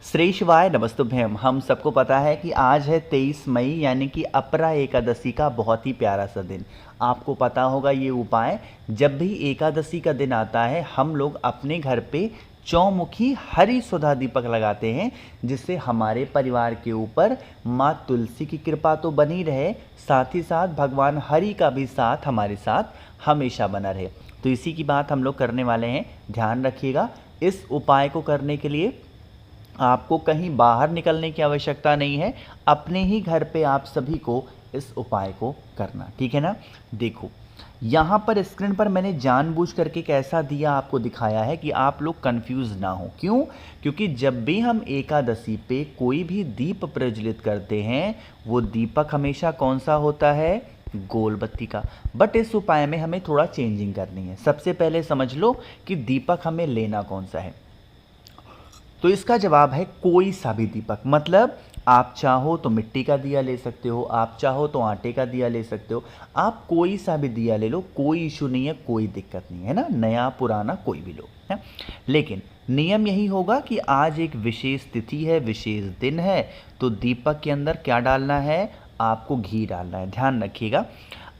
श्री शिवाय नमस्तुभ्यम। हम सबको पता है कि आज है 23 मई यानी कि अपरा एकादशी का बहुत ही प्यारा सा दिन। आपको पता होगा ये उपाय, जब भी एकादशी का दिन आता है हम लोग अपने घर पे चौमुखी हरी सुधा दीपक लगाते हैं, जिससे हमारे परिवार के ऊपर माँ तुलसी की कृपा तो बनी रहे, साथ ही साथ भगवान हरि का भी साथ हमारे साथ हमेशा बना रहे। तो इसी की बात हम लोग करने वाले हैं, ध्यान रखिएगा। इस उपाय को करने के लिए आपको कहीं बाहर निकलने की आवश्यकता नहीं है, अपने ही घर पे आप सभी को इस उपाय को करना, ठीक है ना। देखो यहाँ पर स्क्रीन पर मैंने जानबूझ करके कैसा दिया आपको दिखाया है कि आप लोग कंफ्यूज ना हो। क्यों? क्योंकि जब भी हम एकादशी पे कोई भी दीप प्रज्वलित करते हैं वो दीपक हमेशा कौन सा होता है? गोल बत्ती का। बट इस उपाय में हमें थोड़ा चेंजिंग करनी है। सबसे पहले समझ लो कि दीपक हमें लेना कौन सा है। तो इसका जवाब है कोई सा भी दीपक। मतलब आप चाहो तो मिट्टी का दिया ले सकते हो, आप चाहो तो आटे का दिया ले सकते हो, आप कोई सा भी दिया ले लो, कोई इशू नहीं है, कोई दिक्कत नहीं है ना, नया पुराना कोई भी लो है। लेकिन नियम यही होगा कि आज एक विशेष तिथि है, विशेष दिन है, तो दीपक के अंदर क्या डालना है? आपको घी डालना है। ध्यान रखिएगा,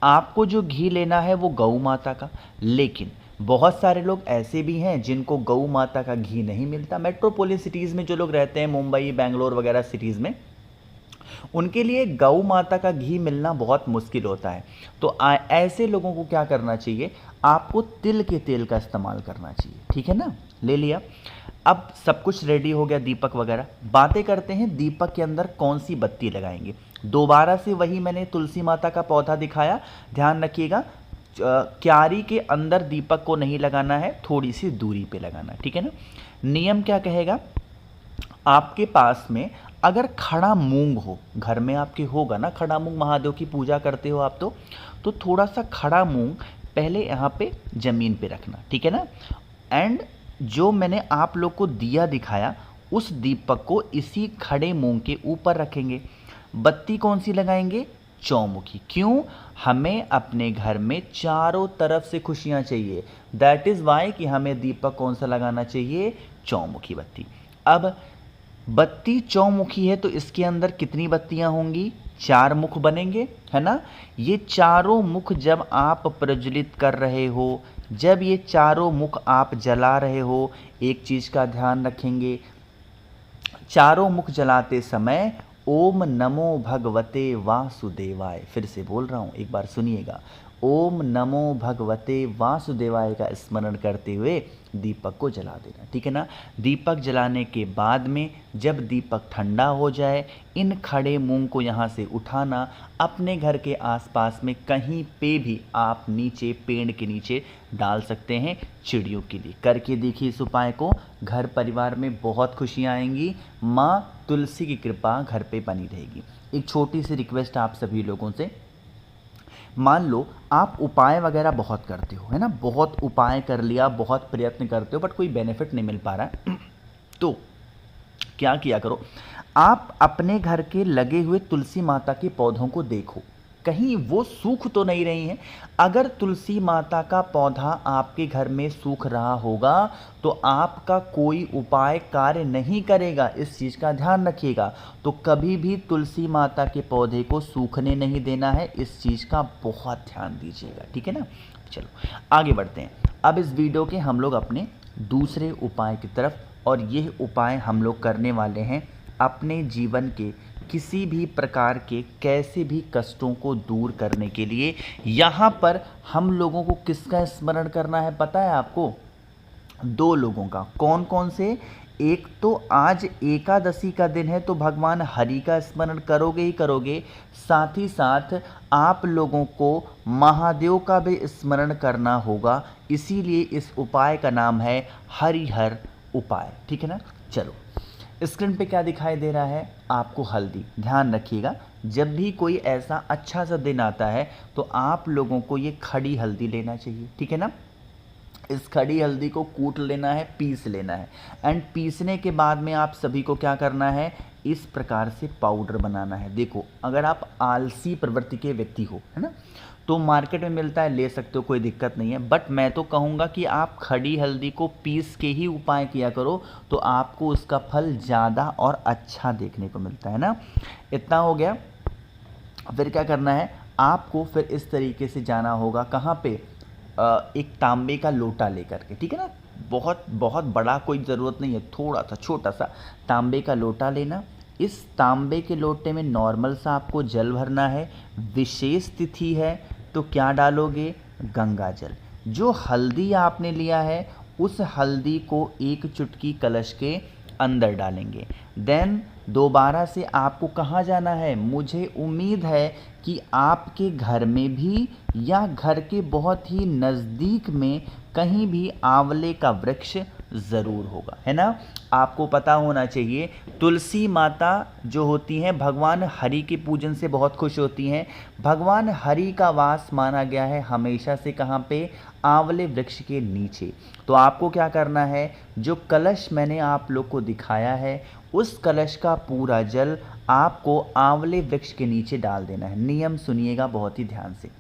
आपको जो घी लेना है वो गौ माता का। लेकिन बहुत सारे लोग ऐसे भी हैं जिनको गौ माता का घी नहीं मिलता। मेट्रोपोलिस सिटीज़ में जो लोग रहते हैं, मुंबई बेंगलोर वगैरह सिटीज़ में, उनके लिए गौ माता का घी मिलना बहुत मुश्किल होता है। तो ऐसे लोगों को क्या करना चाहिए? आपको तिल के तेल का इस्तेमाल करना चाहिए, ठीक है ना। ले लिया, अब सब कुछ रेडी हो गया, दीपक वगैरह। बातें करते हैं दीपक के अंदर कौन सी बत्ती लगाएंगे। दोबारा से वही मैंने तुलसी माता का पौधा दिखाया, ध्यान रखिएगा। क्यारी के अंदर दीपक को नहीं लगाना है, थोड़ी सी दूरी पे लगाना है, ठीक है ना। नियम क्या कहेगा? आपके पास में अगर खड़ा मूंग हो, घर में आपके होगा ना खड़ा मूंग, महादेव की पूजा करते हो आप, तो थोड़ा सा खड़ा मूंग पहले यहाँ पे जमीन पे रखना, ठीक है ना। एंड जो मैंने आप लोग को दिया दिखाया, उस दीपक को इसी खड़े मूंग के ऊपर रखेंगे। बत्ती कौन सी लगाएंगे? चौमुखी। क्यों? हमें अपने घर में चारों तरफ से खुशियां चाहिए। दैट इज वाई कि हमें दीपक कौन सा लगाना चाहिए? चौमुखी बत्ती। अब बत्ती चौमुखी है तो इसके अंदर कितनी बत्तियां होंगी? 4 मुख बनेंगे, है ना। ये चारों मुख जब आप प्रज्वलित कर रहे हो, जब ये चारों मुख आप जला रहे हो, एक चीज का ध्यान रखेंगे, चारों मुख जलाते समय ओम नमो भगवते वासुदेवाय, फिर से बोल रहा हूँ, एक बार सुनिएगा। ओम नमो भगवते वासुदेवाय का स्मरण करते हुए दीपक को जला देना, ठीक है ना। दीपक जलाने के बाद में जब दीपक ठंडा हो जाए, इन खड़े मूंग को यहाँ से उठाना, अपने घर के आसपास में कहीं पे भी आप नीचे पेड़ के नीचे डाल सकते हैं, चिड़ियों के लिए। करके देखिए इस उपाय को, घर परिवार में बहुत खुशियाँ आएंगी, माँ तुलसी की कृपा घर पे बनी रहेगी। एक छोटी सी रिक्वेस्ट आप सभी लोगों से, मान लो आप उपाय वगैरह बहुत करते हो, है ना, बहुत उपाय कर लिया, बहुत प्रयत्न करते हो, बट कोई बेनिफिट नहीं मिल पा रहा है तो क्या किया करो, आप अपने घर के लगे हुए तुलसी माता के पौधों को देखो, कहीं वो सूख तो नहीं रही हैं। अगर तुलसी माता का पौधा आपके घर में सूख रहा होगा तो आपका कोई उपाय कार्य नहीं करेगा, इस चीज़ का ध्यान रखिएगा। तो कभी भी तुलसी माता के पौधे को सूखने नहीं देना है, इस चीज़ का बहुत ध्यान दीजिएगा, ठीक है ना। चलो आगे बढ़ते हैं। अब इस वीडियो के हम लोग अपने दूसरे उपाय की तरफ, और यह उपाय हम लोग करने वाले हैं अपने जीवन के किसी भी प्रकार के कैसे भी कष्टों को दूर करने के लिए। यहाँ पर हम लोगों को किसका स्मरण करना है पता है आपको? 2 लोगों का। कौन कौन से? एक तो आज एकादशी का दिन है तो भगवान हरि का स्मरण करोगे ही करोगे, साथ ही साथ आप लोगों को महादेव का भी स्मरण करना होगा। इसीलिए इस उपाय का नाम है हरिहर उपाय, ठीक है ना। चलो स्क्रीन पे क्या दिखाई दे रहा है आपको? हल्दी। ध्यान रखिएगा, जब भी कोई ऐसा अच्छा सा दिन आता है तो आप लोगों को ये खड़ी हल्दी लेना चाहिए, ठीक है ना। इस खड़ी हल्दी को कूट लेना है, पीस लेना है, एंड पीसने के बाद में आप सभी को क्या करना है? इस प्रकार से पाउडर बनाना है। देखो अगर आप आलसी प्रवृत्ति के व्यक्ति हो, है ना, तो मार्केट में मिलता है, ले सकते हो, कोई दिक्कत नहीं है। बट मैं तो कहूँगा कि आप खड़ी हल्दी को पीस के ही उपाय किया करो, तो आपको उसका फल ज़्यादा और अच्छा देखने को मिलता है ना। इतना हो गया। फिर क्या करना है आपको, फिर इस तरीके से जाना होगा कहाँ पे, एक तांबे का लोटा लेकर के, ठीक है ना। बहुत बहुत बड़ा कोई ज़रूरत नहीं है, थोड़ा सा छोटा सा तांबे का लोटा लेना। इस तांबे के लोटे में नॉर्मल सा आपको जल भरना है। विशेष तिथि है तो क्या डालोगे, गंगा जल। जो हल्दी आपने लिया है उस हल्दी को एक चुटकी कलश के अंदर डालेंगे। देन दोबारा से आपको कहाँ जाना है, मुझे उम्मीद है कि आपके घर में भी या घर के बहुत ही नज़दीक में कहीं भी आंवले का वृक्ष ज़रूर होगा, है ना। आपको पता होना चाहिए तुलसी माता जो होती हैं भगवान हरि के पूजन से बहुत खुश होती हैं। भगवान हरि का वास माना गया है हमेशा से कहाँ पे, आंवले वृक्ष के नीचे। तो आपको क्या करना है, जो कलश मैंने आप लोग को दिखाया है उस कलश का पूरा जल आपको आंवले वृक्ष के नीचे डाल देना है। नियम सुनिएगा बहुत ही ध्यान से।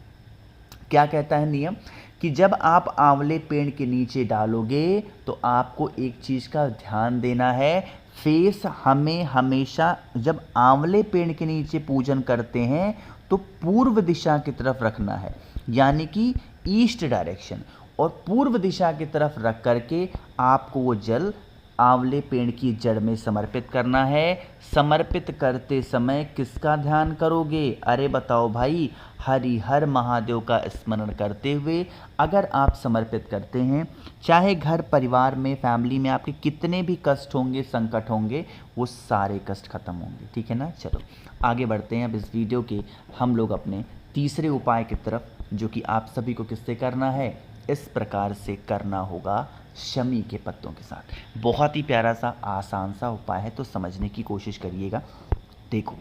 क्या कहता है नियम, कि जब आप आंवले पेड़ के नीचे डालोगे तो आपको एक चीज़ का ध्यान देना है, फेस हमें हमेशा जब आंवले पेड़ के नीचे पूजन करते हैं तो पूर्व दिशा की तरफ रखना है, यानी कि ईस्ट डायरेक्शन। और पूर्व दिशा की तरफ रख करके आपको वो जल आंवले पेड़ की जड़ में समर्पित करना है। समर्पित करते समय किसका ध्यान करोगे, अरे बताओ भाई, हरि हर महादेव का स्मरण करते हुए अगर आप समर्पित करते हैं, चाहे घर परिवार में फैमिली में आपके कितने भी कष्ट होंगे, संकट होंगे, वो सारे कष्ट खत्म होंगे, ठीक है ना। चलो आगे बढ़ते हैं अब इस वीडियो के हम लोग अपने तीसरे उपाय की तरफ, जो कि आप सभी को किससे करना है, इस प्रकार से करना होगा शमी के पत्तों के साथ। बहुत ही प्यारा सा आसान सा उपाय है, तो समझने की कोशिश करिएगा। देखो,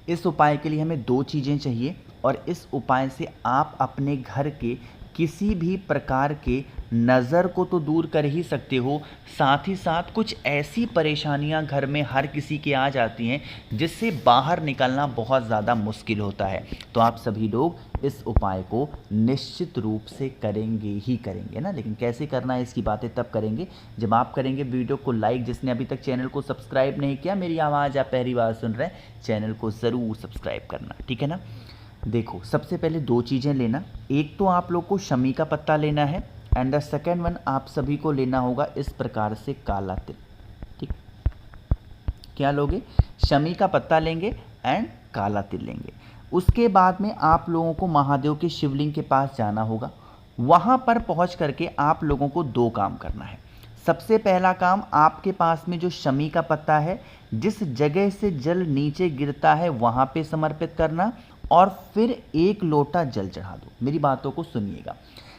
इस उपाय के लिए हमें दो चीज़ें चाहिए और इस उपाय से आप अपने घर के किसी भी प्रकार के नज़र को तो दूर कर ही सकते हो, साथ ही साथ कुछ ऐसी परेशानियां घर में हर किसी के आ जाती हैं जिससे बाहर निकलना बहुत ज़्यादा मुश्किल होता है। तो आप सभी लोग इस उपाय को निश्चित रूप से करेंगे ही करेंगे ना। लेकिन कैसे करना है इसकी बातें तब करेंगे जब आप करेंगे वीडियो को लाइक। जिसने अभी तक चैनल को सब्सक्राइब नहीं किया, मेरी आवाज़ आप पहली बार सुन रहे हैं, चैनल को ज़रूर सब्सक्राइब करना, ठीक है ना। देखो, सबसे पहले दो चीज़ें लेना, एक तो आप लोग को शमी का पत्ता लेना है एंड द सेकेंड वन आप सभी को लेना होगा इस प्रकार से काला तिल, ठीक। क्या लोगे, शमी का पत्ता लेंगे एंड काला तिल लेंगे। उसके बाद में आप लोगों को महादेव के शिवलिंग के पास जाना होगा। वहाँ पर पहुँच करके आप लोगों को दो काम करना है। सबसे पहला काम, आपके पास में जो शमी का पत्ता है, जिस जगह से जल नीचे गिरता है वहाँ पे समर्पित करना और फिर एक लोटा जल चढ़ा दो। मेरी बातों को सुनिएगा।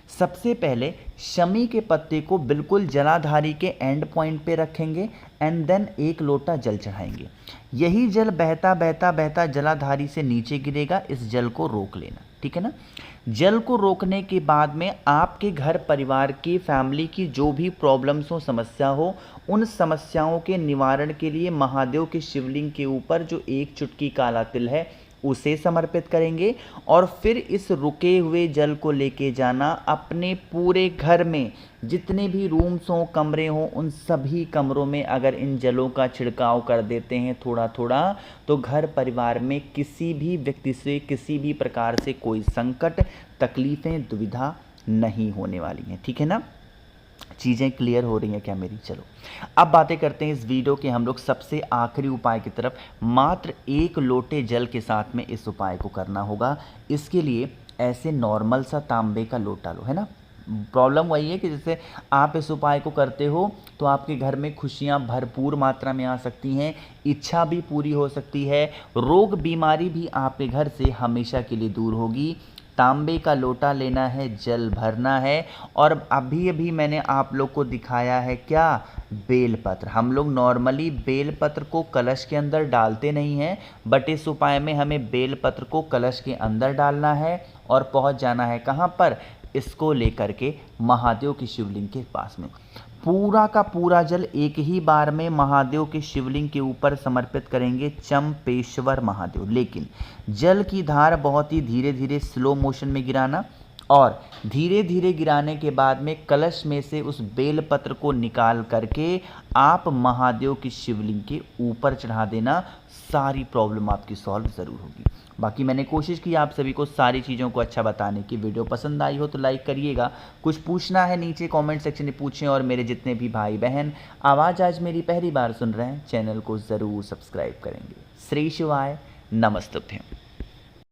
सबसे पहले शमी के पत्ते को बिल्कुल जलाधारी के एंड पॉइंट पे रखेंगे एंड देन एक लोटा जल चढ़ाएंगे। यही जल बहता बहता बहता जलाधारी से नीचे गिरेगा, इस जल को रोक लेना, ठीक है ना। जल को रोकने के बाद में आपके घर परिवार की फैमिली की जो भी प्रॉब्लम्स हो, समस्या हो, उन समस्याओं के निवारण के लिए महादेव के शिवलिंग के ऊपर जो एक चुटकी काला तिल है उसे समर्पित करेंगे और फिर इस रुके हुए जल को लेके जाना अपने पूरे घर में जितने भी रूम्स हों, कमरे हों, उन सभी कमरों में अगर इन जलों का छिड़काव कर देते हैं थोड़ा थोड़ा, तो घर परिवार में किसी भी व्यक्ति से किसी भी प्रकार से कोई संकट, तकलीफ़ें, दुविधा नहीं होने वाली हैं, ठीक है ना। चीज़ें क्लियर हो रही हैं क्या मेरी। चलो अब बातें करते हैं इस वीडियो के हम लोग सबसे आखिरी उपाय की तरफ। मात्र एक लोटे जल के साथ में इस उपाय को करना होगा। इसके लिए ऐसे नॉर्मल सा तांबे का लोटा लो, है ना। प्रॉब्लम वही है कि जैसे आप इस उपाय को करते हो तो आपके घर में खुशियां भरपूर मात्रा में आ सकती हैं, इच्छा भी पूरी हो सकती है, रोग बीमारी भी आपके घर से हमेशा के लिए दूर होगी। तांबे का लोटा लेना है, जल भरना है और अभी अभी मैंने आप लोग को दिखाया है क्या, बेलपत्र। हम लोग नॉर्मली बेलपत्र को कलश के अंदर डालते नहीं हैं, बट इस उपाय में हमें बेलपत्र को कलश के अंदर डालना है और पहुंच जाना है कहाँ पर, इसको लेकर के महादेव की शिवलिंग के पास में। पूरा का पूरा जल एक ही बार में महादेव के शिवलिंग के ऊपर समर्पित करेंगे, चंपेश्वर महादेव। लेकिन जल की धार बहुत ही धीरे धीरे स्लो मोशन में गिराना और धीरे धीरे गिराने के बाद में कलश में से उस बेलपत्र को निकाल करके आप महादेव की शिवलिंग के ऊपर चढ़ा देना। सारी प्रॉब्लम आपकी सॉल्व ज़रूर होगी। बाकी मैंने कोशिश की आप सभी को सारी चीज़ों को अच्छा बताने की। वीडियो पसंद आई हो तो लाइक करिएगा, कुछ पूछना है नीचे कमेंट सेक्शन में पूछें, और मेरे जितने भी भाई बहन आवाज़ आज मेरी पहली बार सुन रहे हैं चैनल को ज़रूर सब्सक्राइब करेंगे। श्री शिवाय, नमस्तुभ्यं।